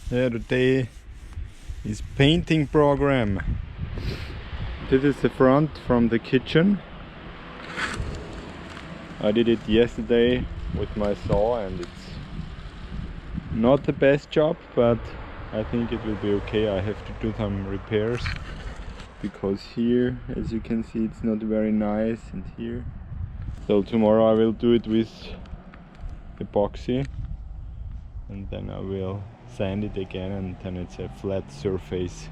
Yeah, today is painting program. This is the front from the kitchen. I did it yesterday with my saw and it's not the best job, but I think it will be okay. I have to do some repairs because here, as you can see, it's not very nice, and here. So tomorrow I will do it with epoxy and then I will sand it again and then it's a flat surface.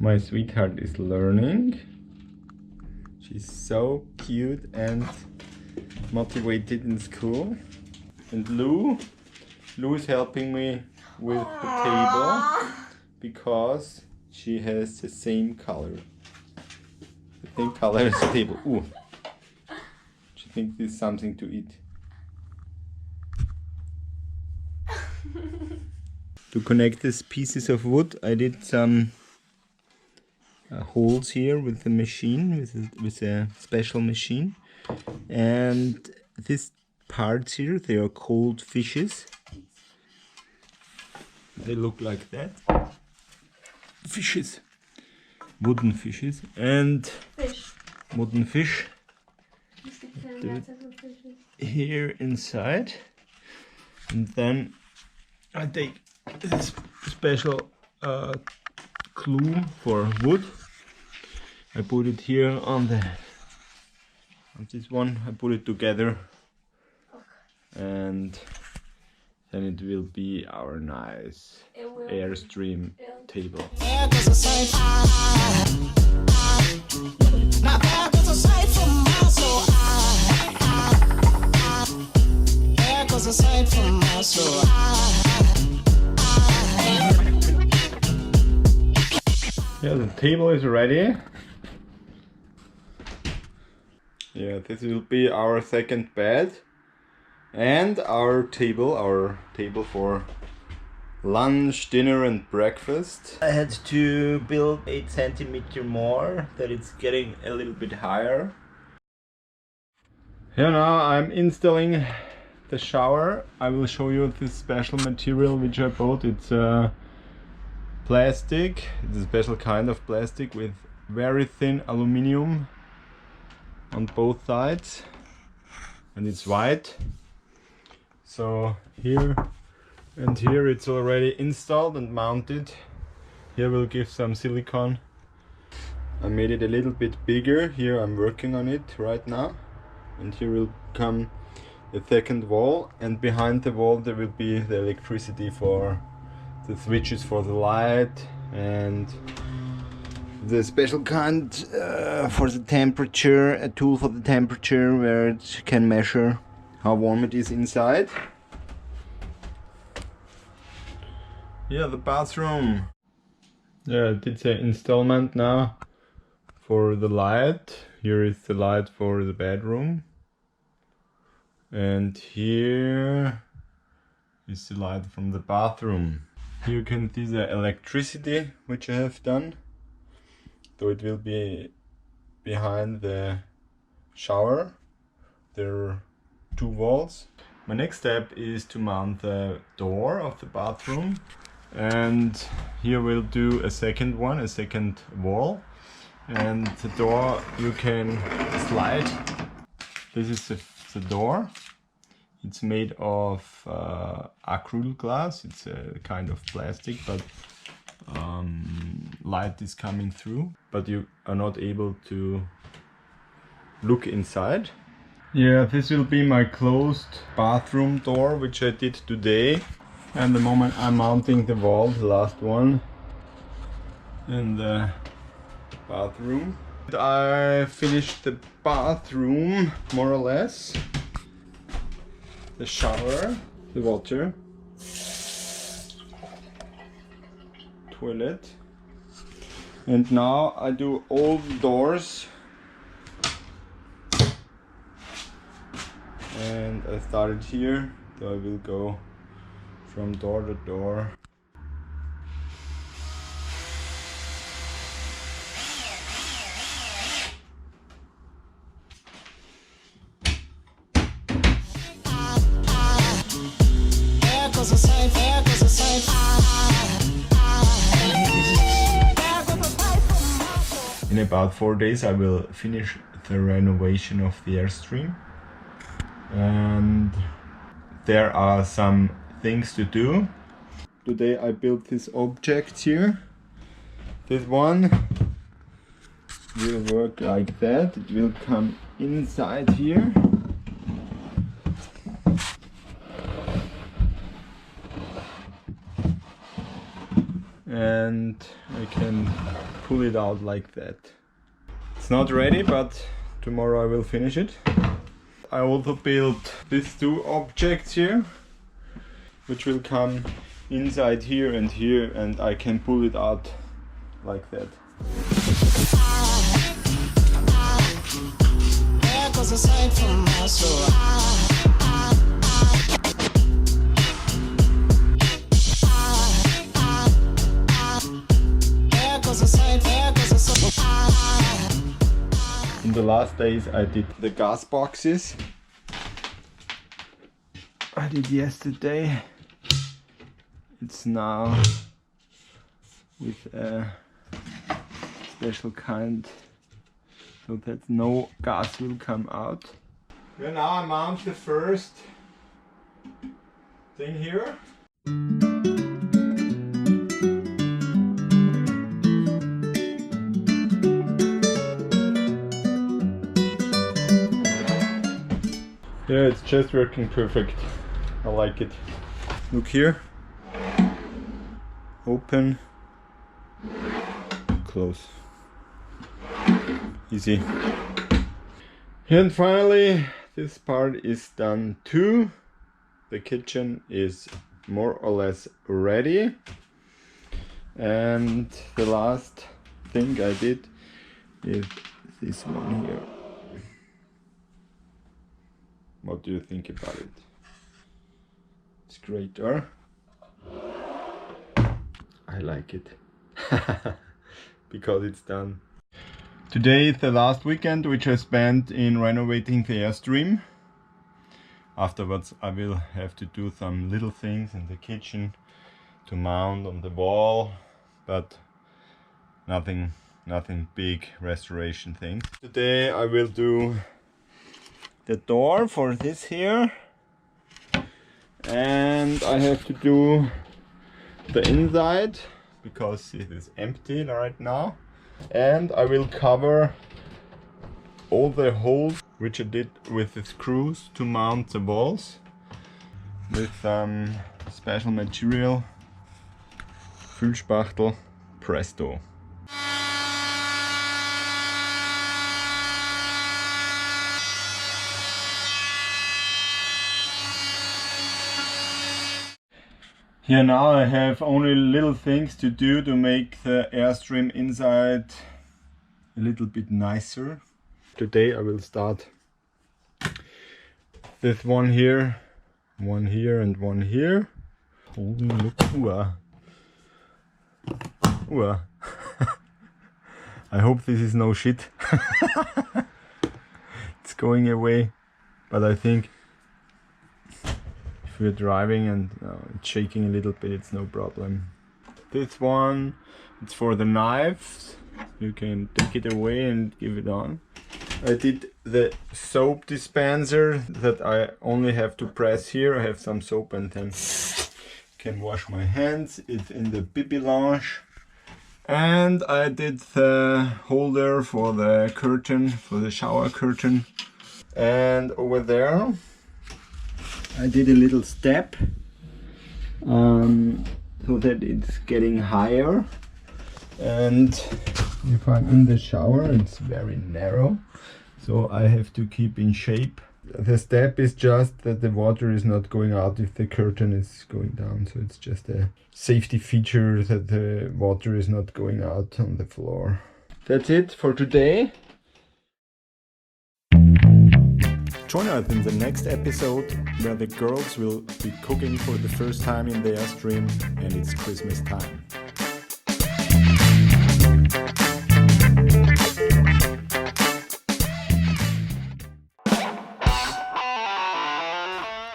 My sweetheart is learning. She's so cute and motivated in school. And Lou is helping me with the table because she has the same color. The same color as the table. Ooh. She thinks this is something to eat. To connect these pieces of wood, I did some holes here with the machine, with a special machine. And these parts here, they are called fishes. They look like that. Fishes. Wooden fishes. And wooden fish. Here inside. And then I take this special glue for wood. I put it here on this one. I put it together. And then it will be our nice Airstream table. Yeah, the table is ready. Yeah, this will be our second bed. And our table for lunch, dinner and breakfast. I had to build 8 centimeters more, that it's getting a little bit higher. Here now I'm installing the shower. I will show you this special material which I bought. It's plastic. It's a special kind of plastic with very thin aluminum on both sides. And it's white. So here and here it's already installed and mounted. Here we'll give some silicone. I made it a little bit bigger. Here I'm working on it right now. And here will come the second wall, and behind the wall there will be the electricity for the switches for the light and the special kind for the temperature, a tool for the temperature where it can measure how warm it is inside. Yeah, the bathroom. Yeah, I did the installment now for the light. Here is the light for the bedroom. And here is the light from the bathroom. Here you can see the electricity which I have done. So it will be behind the shower. There are 2 walls. My next step is to mount the door of the bathroom, and here we'll do a second one, a second wall, and the door you can slide. This is the door. It's made of acrylic glass. It's a kind of plastic, but light is coming through, but you are not able to look inside. Yeah, this will be my closed bathroom door, which I did today. And the moment I'm mounting the wall, the last one, in the bathroom. I finished the bathroom, more or less. The shower, the water, toilet. And now I do all the doors. And I started here, so I will go from door to door. about 4 days I will finish the renovation of the Airstream, and there are some things to do. Today I built this object here. This one will work like that. It will come inside here. And I can pull it out like that. It's not ready, but tomorrow I will finish it. I also built these two objects here, which will come inside here, and I can pull it out like that. In the last days I did the gas boxes. I did yesterday. It's now with a special kind, so that no gas will come out. Yeah, now I mount the first thing here. Yeah, it's just working perfect. I like it. Look here. Open. Close. Easy. And finally, this part is done too. The kitchen is more or less ready. And the last thing I did is this one here. What do you think about it? It's great, or? I like it. Because it's done. Today is the last weekend which I spent in renovating the Airstream. Afterwards I will have to do some little things in the kitchen to mount on the wall, but nothing big restoration things. Today I will do the door for this here, and I have to do the inside because it is empty right now, and I will cover all the holes which I did with the screws to mount the walls with special material, Füllspachtel Presto. Here now I have only little things to do to make the Airstream inside a little bit nicer. Today I will start this one here, and one here. Oh, look, I hope this is no shit. It's going away, but I think if you're driving and it's shaking a little bit, it's no problem. This one, it's for the knives. You can take it away and give it on. I did the soap dispenser that I only have to press here. I have some soap and then can wash my hands. It's in the Pipi Lounge. And I did the holder for the curtain, for the shower curtain. And over there I did a little step so that it's getting higher. And if I'm in the shower, it's very narrow, so I have to keep in shape. The step is just that the water is not going out if the curtain is going down, so it's just a safety feature that the water is not going out on the floor. That's it for today. Join us in the next episode where the girls will be cooking for the first time in the Airstream and it's Christmas time.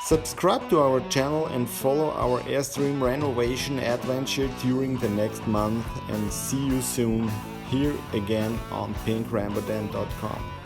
Subscribe to our channel and follow our Airstream renovation adventure during the next month, and see you soon. here again on pinkrambutan.com.